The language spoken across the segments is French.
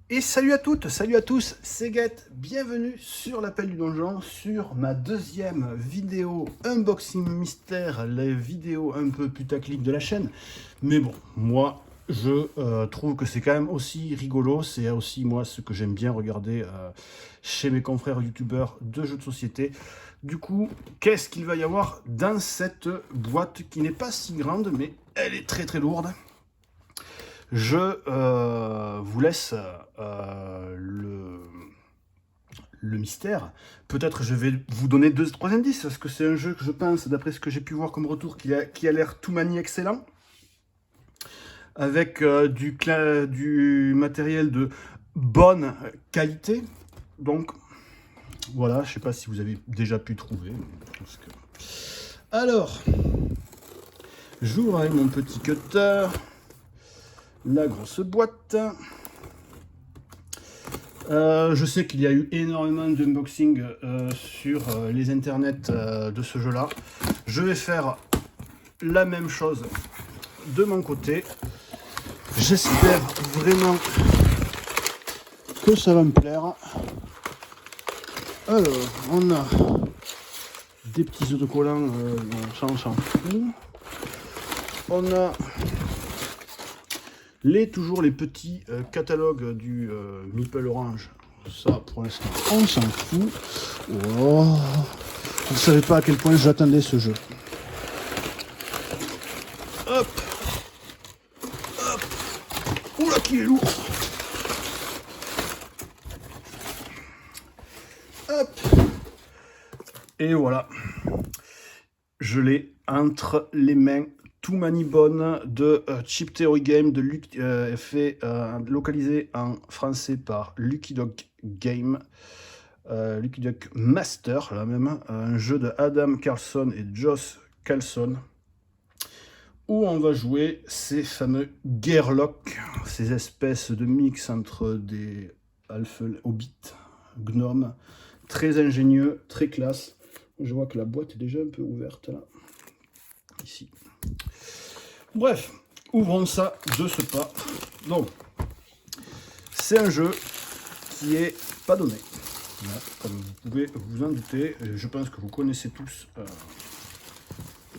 Et salut à toutes, salut à tous, c'est Get, bienvenue sur l'appel du donjon, sur ma deuxième vidéo unboxing mystère, les vidéos un peu putaclic de la chaîne. Mais bon, moi je trouve que c'est quand même aussi rigolo, c'est aussi moi ce que j'aime bien regarder chez mes confrères youtubeurs de jeux de société. Du coup, qu'est-ce qu'il va y avoir dans cette boîte qui n'est pas si grande, mais elle est très très lourde. Je vous laisse le mystère. Peut-être je vais vous donner 2-3 indices, parce que c'est un jeu que je pense, d'après ce que j'ai pu voir comme retour, qui a l'air tout mani excellent, avec du matériel de bonne qualité. Donc voilà, je ne sais pas si vous avez déjà pu trouver. Alors, j'ouvre avec mon petit cutter la grosse boîte. Je sais qu'il y a eu énormément d'unboxing sur les internets de ce jeu-là. Je vais faire la même chose de mon côté. J'espère vraiment que ça va me plaire. Alors, on a des petits autocollants, ça on s'en fout. On a toujours les petits catalogues du Meeple Orange. Ça, pour l'instant, on s'en fout. Oh, vous ne savez pas à quel point j'attendais ce jeu. Hop, hop. Oula, qu'il est lourd. Hop. Et voilà. Je l'ai entre les mains. Too Many Bones de Cheap Theory Game, localisé en français par Lucky Duck Game, Lucky Duck Master, là même, un jeu de Adam Carlson et Josh Carlson, où on va jouer ces fameux Gearlock, ces espèces de mix entre des hobbits, gnomes, très ingénieux, très classe. Je vois que la boîte est déjà un peu ouverte là, ici. Bref, ouvrons ça de ce pas. Donc, c'est un jeu qui est pas donné. Voilà, comme vous pouvez vous en douter, je pense que vous connaissez tous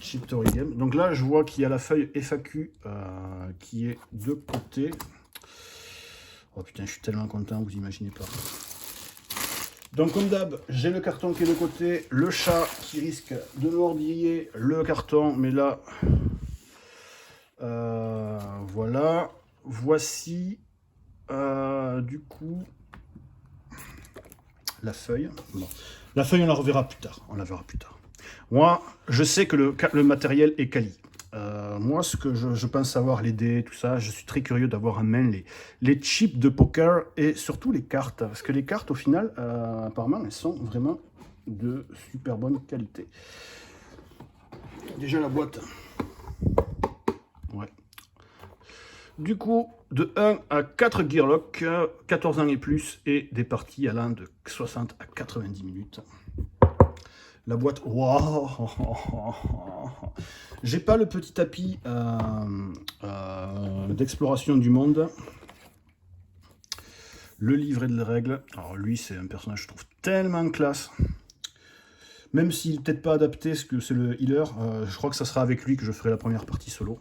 Cheap Theory Game. Donc là, je vois qu'il y a la feuille FAQ qui est de côté. Oh putain, je suis tellement content, vous imaginez pas. Donc comme d'hab, j'ai le carton qui est de côté, le chat qui risque de mordiller le carton, mais là... voilà, voici du coup la feuille. Bon. La feuille, on la reverra plus tard. On la verra plus tard. Moi, je sais que le matériel est quali. Moi, ce que je pense savoir, les dés, tout ça, je suis très curieux d'avoir en main les chips de poker et surtout les cartes. Parce que les cartes, au final, apparemment, elles sont vraiment de super bonne qualité. Déjà la boîte. Ouais. Du coup, de 1 à 4 Gearlock, 14 ans et plus, et des parties allant de 60 à 90 minutes. La boîte, wow. J'ai pas le petit tapis d'exploration du monde. Le livret de règles. Alors lui, c'est un personnage, je trouve, tellement classe. Même s'il n'est peut-être pas adapté, parce que c'est le healer, je crois que ça sera avec lui que je ferai la première partie solo.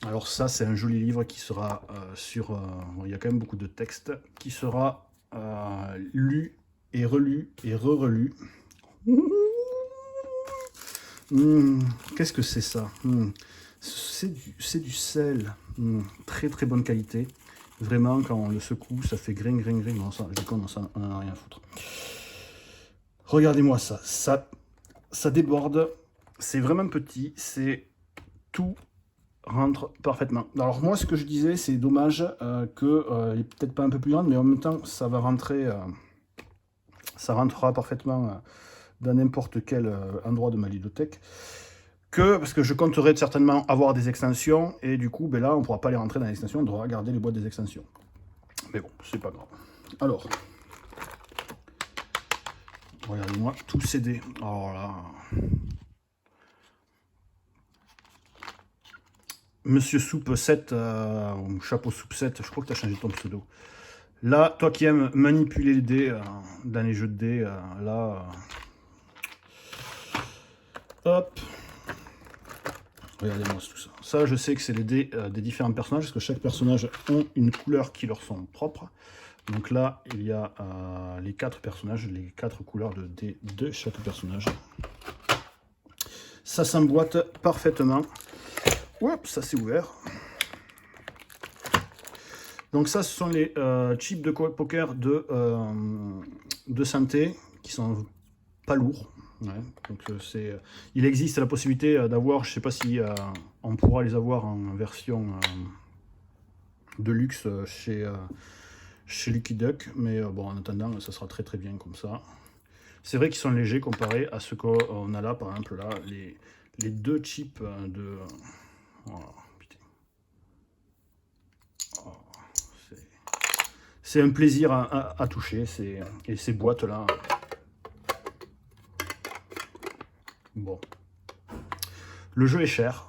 Alors ça, c'est un joli livre qui sera bon, il y a quand même beaucoup de texte, qui sera lu et relu et re-relu. Qu'est-ce que c'est ça? C'est du sel. Très très bonne qualité. Vraiment, quand on le secoue, ça fait gring, gring, gring. Non, ça, je déconne, ça, on n'en a rien à foutre. Regardez-moi ça. Ça déborde. C'est vraiment petit. C'est tout rentre parfaitement. Alors moi, ce que je disais, c'est dommage que il est peut-être pas un peu plus grande, mais en même temps, ça va rentrer, ça rentrera parfaitement dans n'importe quel endroit de ma ludothèque. Parce que je compterai certainement avoir des extensions, et du coup, ben là, on pourra pas les rentrer dans les extensions, on devra garder les boîtes des extensions. Mais bon, c'est pas grave. Alors, regardez-moi tous ces dés. Alors là... Monsieur Soupe 7, ou Chapeau Soupe 7, je crois que tu as changé ton pseudo. Là, toi qui aimes manipuler les dés dans les jeux de dés, là... hop. Regardez-moi tout ça. Ça, je sais que c'est les dés des différents personnages, parce que chaque personnage ont une couleur qui leur sont propres. Donc là, il y a les 4 personnages, les 4 couleurs de dés de chaque personnage. Ça s'emboîte parfaitement. Hop, ça s'est ouvert. Donc ça, ce sont les chips de poker de santé, qui sont pas lourds. Ouais, donc il existe la possibilité d'avoir, je sais pas si on pourra les avoir en version de luxe chez Lucky Duck, mais bon, en attendant, ça sera très très bien comme ça. C'est vrai qu'ils sont légers comparé à ce qu'on a là, par exemple, là, les 2 chips de... voilà, putain. Oh, c'est un plaisir à toucher, et ces boîtes-là... Bon. Le jeu est cher,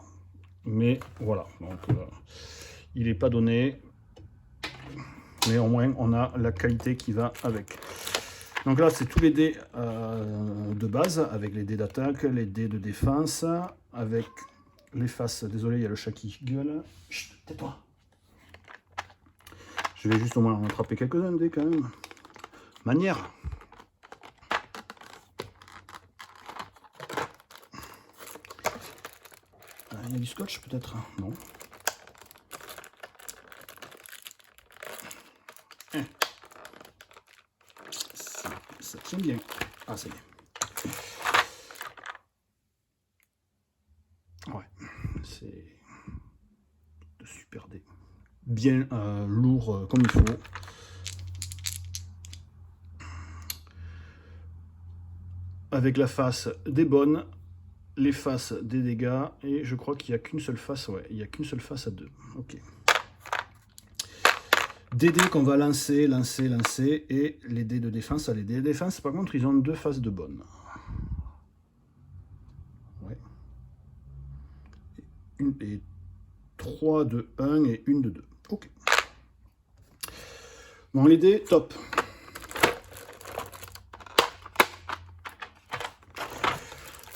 mais voilà, donc il n'est pas donné, mais au moins on a la qualité qui va avec. Donc là, c'est tous les dés de base, avec les dés d'attaque, les dés de défense, avec les faces. Désolé, il y a le chat qui gueule. Chut, tais-toi. Je vais juste au moins en attraper quelques-uns dés quand même. Manière. Il y a du scotch peut-être? Non. Ça tient bien. Ah, ça y est. Ouais, c'est de super dés. Bien lourd comme il faut. Avec la face des bonnes, les faces des dégâts, et je crois qu'il n'y a qu'une seule face, ouais, il n'y a qu'une seule face à 2. Ok. Des dés qu'on va lancer, et les dés de défense. Les dés de défense, par contre, ils ont 2 faces de bonnes. Ouais. Et 3 de 1 et une de 2. Ok. Bon, les dés, top.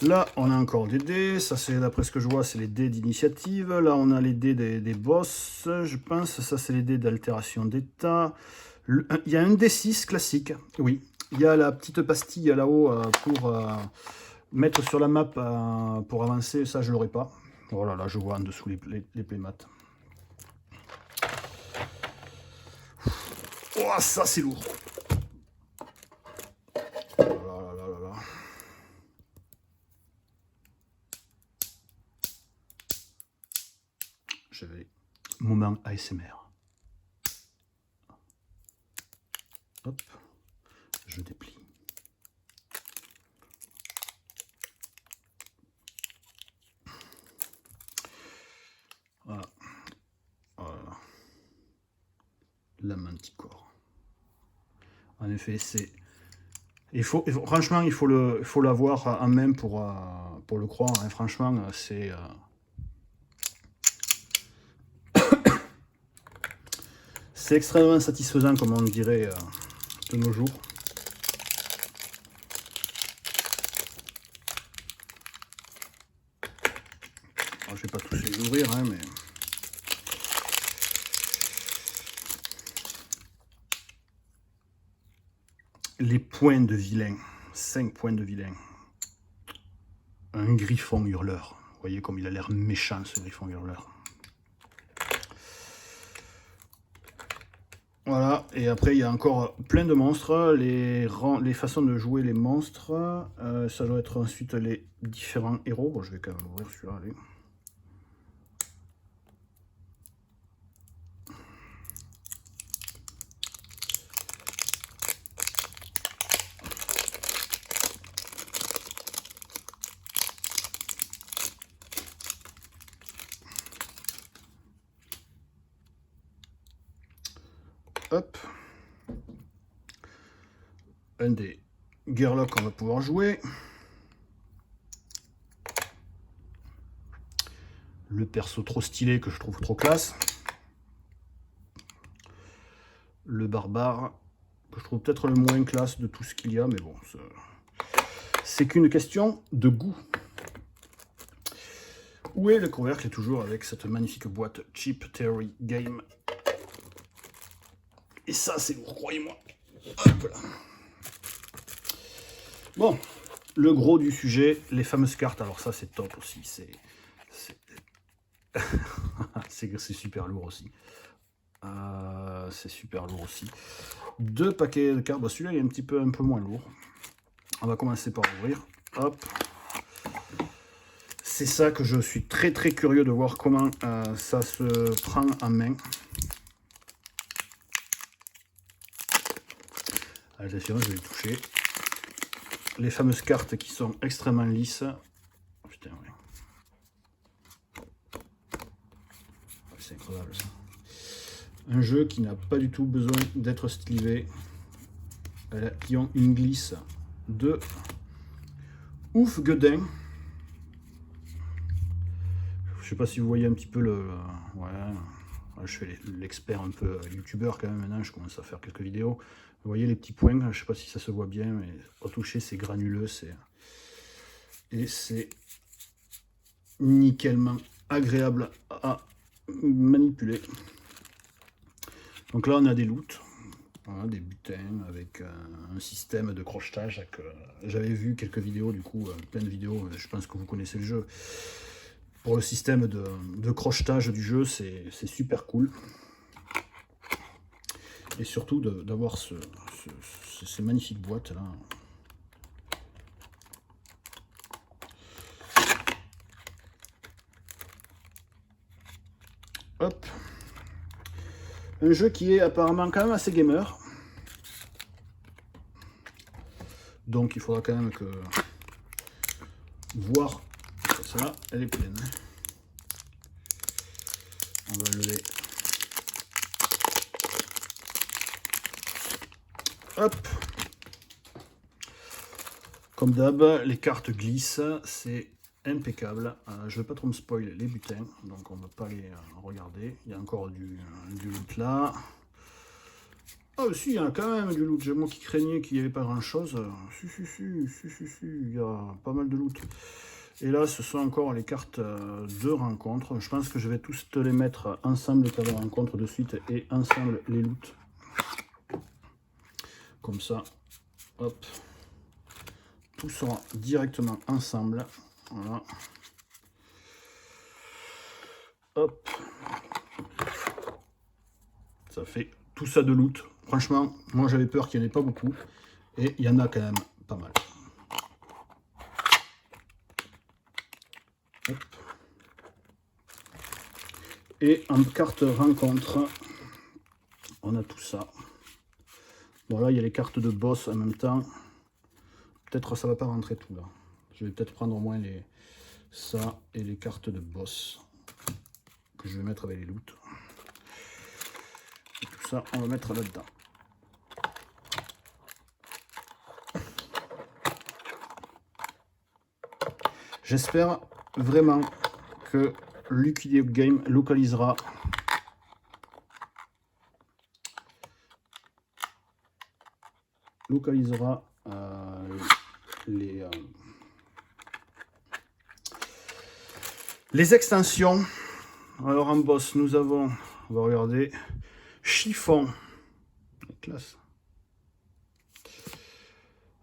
Là, on a encore des dés. Ça, c'est d'après ce que je vois, c'est les dés d'initiative. Là, on a les dés des boss, je pense. Ça, c'est les dés d'altération d'état. Il y a un D6 classique. Oui. Il y a la petite pastille là-haut pour mettre sur la map pour avancer. Ça, je l'aurai pas. Voilà, là, je vois en dessous les playmats. Oh, ça, c'est lourd. Oh là là là là. Je vais... Moment ASMR. Hop. Je déplie. Voilà. Voilà. La manticore. En effet, c'est... franchement, il faut l'avoir en main pour le croire. Hein. Franchement, c'est... c'est extrêmement satisfaisant, comme on dirait de nos jours. Alors, je vais pas tous les ouvrir, hein, mais... Les points de vilain. 5 points de vilain. Un griffon hurleur. Vous voyez comme il a l'air méchant, ce griffon hurleur. Voilà, et après il y a encore plein de monstres, les façons de jouer les monstres, ça doit être ensuite les différents héros. Bon, je vais quand même ouvrir celui-là, allez. Hop. Un des Gearlock qu'on va pouvoir jouer. le perso trop stylé que je trouve trop classe. Le barbare, que je trouve peut-être le moins classe de tout ce qu'il y a, mais bon, c'est qu'une question de goût. Où est le couvercle? Est toujours avec cette magnifique boîte Cheap Theory Game. Et ça, c'est lourd, croyez-moi. Hop là. Bon, le gros du sujet, les fameuses cartes. Alors ça, c'est top aussi. C'est super lourd aussi. C'est super lourd aussi. 2 paquets de cartes. Bah, celui-là, il est un peu moins lourd. On va commencer par ouvrir. Hop. C'est ça que je suis très curieux de voir comment ça se prend en main. Attention, je vais toucher. Les fameuses cartes qui sont extrêmement lisses. Oh, putain, ouais. C'est incroyable ça. Un jeu qui n'a pas du tout besoin d'être stylisé. Qui ont une glisse de ouf gueudin. Je sais pas si vous voyez un petit peu le... Ouais, je fais l'expert un peu youtubeur quand même maintenant, je commence à faire quelques vidéos. Vous voyez les petits points, je sais pas si ça se voit bien, mais au toucher c'est granuleux, et c'est nickelement agréable à manipuler. Donc là on a des loots, voilà, des butins avec un système de crochetage. J'avais vu quelques vidéos, du coup plein de vidéos, je pense que vous connaissez le jeu. Pour le système de crochetage du jeu, c'est super cool. Et surtout d'avoir ces magnifiques boîtes là. Hop. Un jeu qui est apparemment quand même assez gamer. Donc il faudra quand même que voir. Ça, elle est pleine. On va lever. Hop. Comme d'hab, les cartes glissent, c'est impeccable. Je ne vais pas trop me spoiler les butins, donc on ne va pas les regarder. Il y a encore du loot là. Ah si, il y a quand même du loot. Moi qui craignais qu'il n'y avait pas grand chose. Si, il y a pas mal de loot. Et là, ce sont encore les cartes de rencontre. Je pense que je vais tous te les mettre ensemble, les cartes de rencontre de suite, et ensemble les loots. Comme ça, hop. Tout sera directement ensemble. Voilà. Hop. Ça fait tout ça de loot. Franchement, moi j'avais peur qu'il n'y en ait pas beaucoup. Et il y en a quand même pas mal. Hop. Et en carte rencontre, on a tout ça. Bon là, il y a les cartes de boss en même temps. Peut-être ça va pas rentrer tout là. Je vais peut-être prendre au moins ça et les cartes de boss que je vais mettre avec les loots. Et tout ça, on va mettre là-dedans. J'espère vraiment que Lucky Duck Game localisera les extensions. Alors en boss, nous avons, on va regarder, Chiffon, classe,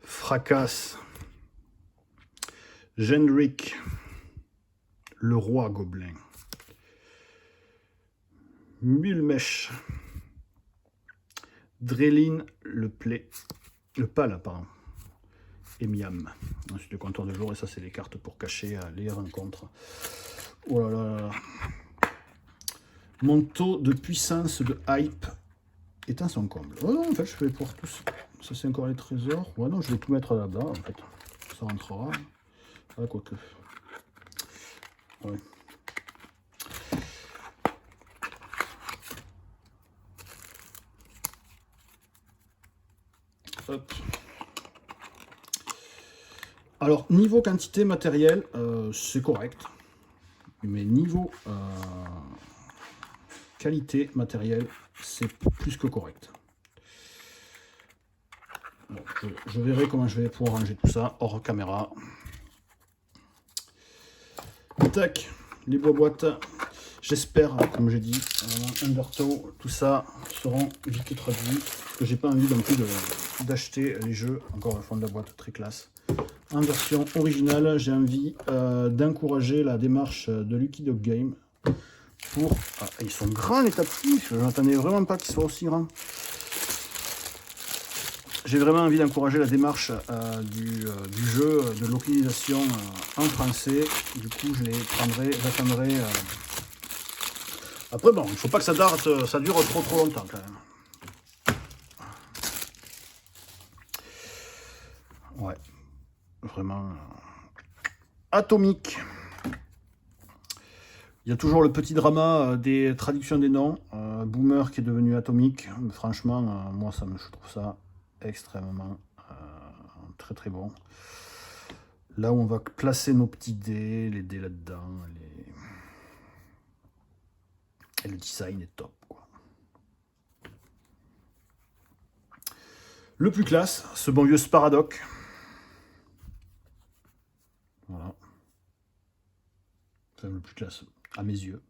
Fracasse, Gendrick, le roi gobelin, Mulmèche, Drélin, le pal, pardon, et Miam. Ensuite le compteur de jour, et ça c'est les cartes pour cacher les rencontres. Oh là là là. Mon taux de puissance de hype est à son comble. Oh non, en fait, je vais pouvoir tous. Ça, c'est encore les trésors. Ouais, non, je vais tout mettre là-bas, en fait. Ça rentrera. Ah, quoique. Ouais. Hop. Alors, niveau quantité matérielle, c'est correct. Mais niveau qualité matérielle, c'est plus que correct. Bon, je verrai comment je vais pouvoir ranger tout ça hors caméra. Tac, les boîtes. J'espère, comme j'ai dit, Undertow, tout ça seront vite traduits. Parce que j'ai pas envie non plus d'acheter les jeux, encore au fond de la boîte, très classe. En version originale, j'ai envie d'encourager la démarche de Lucky Dog Game. Pour... Ah, ils sont grands les tapis, je n'attendais vraiment pas qu'ils soient aussi grands. J'ai vraiment envie d'encourager la démarche du jeu de localisation en français. Du coup, je les prendrai, j'attendrai. Après, bon, il ne faut pas que ça dure trop longtemps quand même. Ouais, vraiment atomique. Il y a toujours le petit drama des traductions des noms. Boomer qui est devenu atomique. Franchement, moi, je trouve ça extrêmement très bon. Là où on va placer nos petits dés, les dés là-dedans, et le design est top, quoi. Le plus classe, ce bon vieux Sparadoc. Voilà. Enfin, le plus classe, à mes yeux.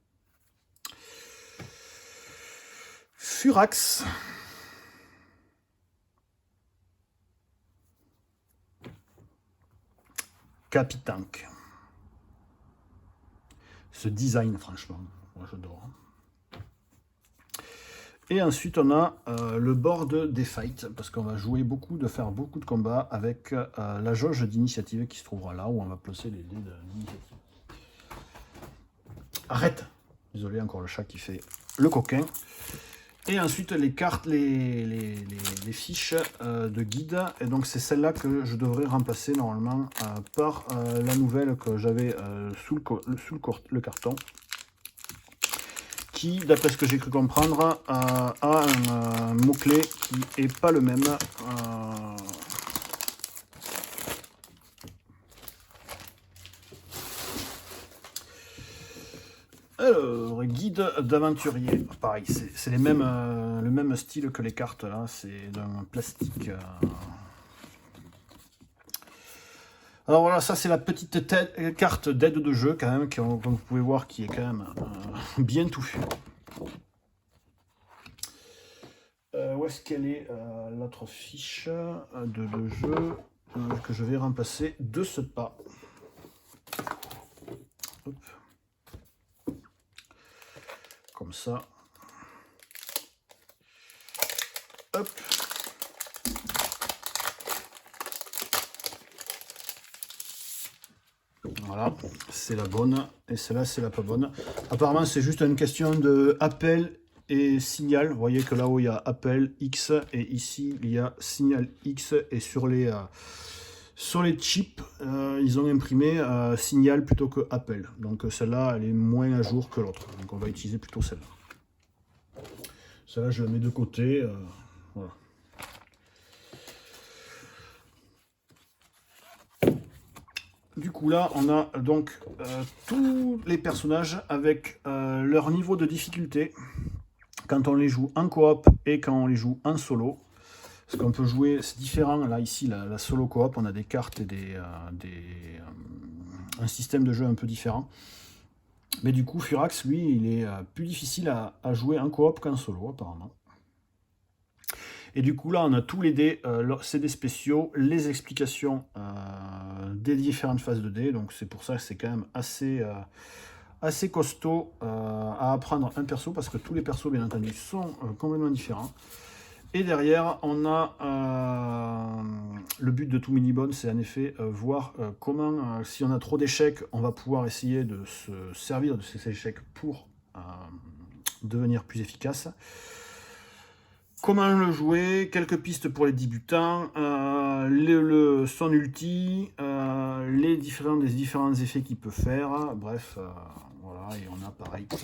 Furax. Capitank. Ce design, franchement, moi j'adore. Et ensuite, on a le board des fights, parce qu'on va jouer faire beaucoup de combats avec la jauge d'initiative qui se trouvera là, où on va placer les dés d'initiative. Arrête! Désolé, encore le chat qui fait le coquin. Et ensuite, les cartes, les fiches de guide. Et donc, c'est celle-là que je devrais remplacer normalement par la nouvelle que j'avais sous le carton. Qui, d'après ce que j'ai cru comprendre, a un mot-clé qui n'est pas le même. Alors, guide d'aventurier. Pareil, c'est le même style que les cartes, là. C'est d'un plastique. Alors voilà, ça c'est la petite carte d'aide de jeu, quand même, comme vous pouvez voir, qui est quand même bien touffue. Où est-ce qu'elle est, l'autre fiche de jeu que je vais remplacer de ce pas. Hop. Comme ça. Hop. Voilà, c'est la bonne, et celle-là, c'est la pas bonne. Apparemment, c'est juste une question de appel et signal. Vous voyez que là-haut, il y a appel X, et ici, il y a signal X, et sur les chips, ils ont imprimé signal plutôt que appel. Donc celle-là, elle est moins à jour que l'autre. Donc on va utiliser plutôt celle-là. Celle-là, je la mets de côté. Voilà. Du coup là, on a donc tous les personnages avec leur niveau de difficulté quand on les joue en coop et quand on les joue en solo. Parce qu'on peut jouer, c'est différent, là ici, la solo coop, on a des cartes et un système de jeu un peu différent. Mais du coup, Furax, lui, il est plus difficile à jouer en coop qu'en solo, apparemment. Et du coup, là, on a tous les dés, c'est des spéciaux, les explications des différentes phases de dés. Donc, c'est pour ça que c'est quand même assez costaud à apprendre un perso, parce que tous les persos, bien entendu, sont complètement différents. Et derrière, on a le but de tout Minibone, c'est en effet voir comment, si on a trop d'échecs, on va pouvoir essayer de se servir de ces échecs pour devenir plus efficace. Comment le jouer, quelques pistes pour les débutants, son ulti, les différents effets qu'il peut faire, bref, voilà, et on a pareil pour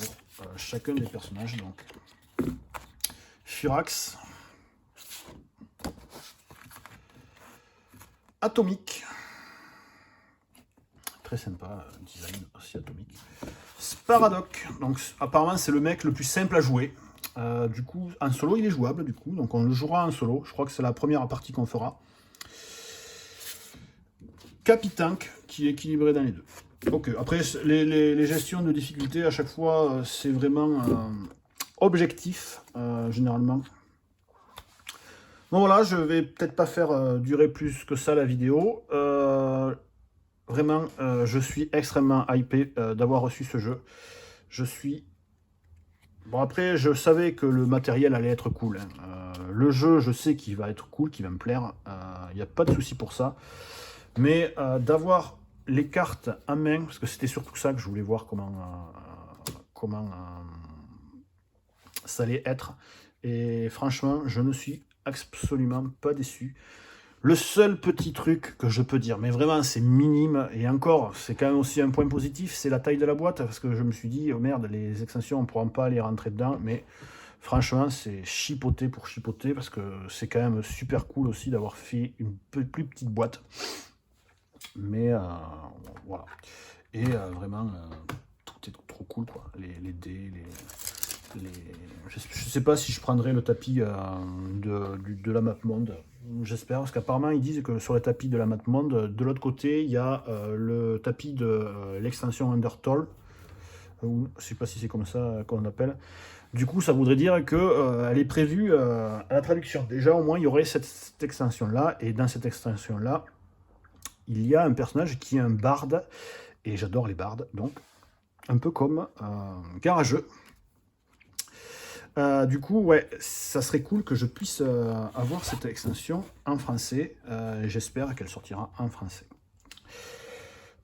chacun des personnages. Donc, Furax, Atomique, très sympa, design aussi atomique. Sparadoc. Donc apparemment c'est le mec le plus simple à jouer. Du coup, en solo il est jouable du coup, donc on le jouera en solo. Je crois que c'est la première partie qu'on fera. Capitank qui est équilibré dans les deux. Ok, après les gestions de difficulté à chaque fois c'est vraiment objectif généralement. Bon voilà, je vais peut-être pas faire durer plus que ça la vidéo. Vraiment, je suis extrêmement hypé d'avoir reçu ce jeu. Je suis... Bon après, je savais que le matériel allait être cool. Hein. Le jeu, je sais qu'il va être cool, qu'il va me plaire. Il n'y a pas de souci pour ça. Mais d'avoir les cartes en main, parce que c'était surtout ça que je voulais voir comment ça allait être. Et franchement, je ne suis absolument pas déçu. Le seul petit truc que je peux dire, mais vraiment c'est minime, et encore, c'est quand même aussi un point positif, c'est la taille de la boîte, parce que je me suis dit, oh merde, les extensions, on ne pourra pas les rentrer dedans, mais franchement, c'est chipoté pour chipoter, parce que c'est quand même super cool aussi d'avoir fait une plus petite boîte. Mais voilà. Et vraiment, tout est trop cool, quoi. Les dés, je sais pas si je prendrai le tapis de la map monde. J'espère, parce qu'apparemment ils disent que sur le tapis de la map monde, de l'autre côté, il y a le tapis de l'extension Undertale. Je sais pas si c'est comme ça qu'on appelle. Du coup, ça voudrait dire que elle est prévue à la traduction. Déjà, au moins, il y aurait cette extension-là. Et dans cette extension-là, il y a un personnage qui est un barde. Et j'adore les bardes, donc un peu comme Garageux. Du coup, ouais, ça serait cool que je puisse avoir cette extension en français. J'espère qu'elle sortira en français.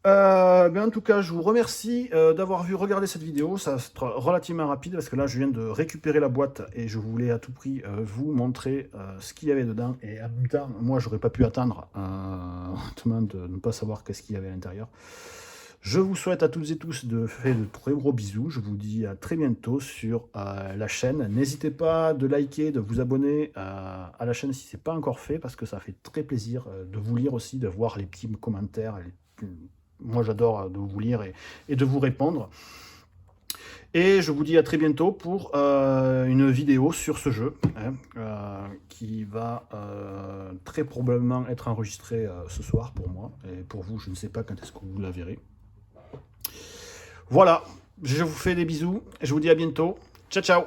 En tout cas, je vous remercie d'avoir regardé cette vidéo. Ça sera relativement rapide parce que là, je viens de récupérer la boîte et je voulais à tout prix vous montrer ce qu'il y avait dedans. Et en même temps, moi, j'aurais pas pu attendre de ne pas savoir qu'est-ce qu'il y avait à l'intérieur. Je vous souhaite à toutes et tous de faire de très gros bisous. Je vous dis à très bientôt sur la chaîne. N'hésitez pas de liker, de vous abonner à la chaîne si ce n'est pas encore fait, parce que ça fait très plaisir de vous lire aussi, de voir les petits commentaires. Moi, j'adore de vous lire et de vous répondre. Et je vous dis à très bientôt pour une vidéo sur ce jeu, hein, qui va très probablement être enregistrée ce soir pour moi. Et pour vous, je ne sais pas quand est-ce que vous la verrez. Voilà, je vous fais des bisous et je vous dis à bientôt. Ciao, ciao!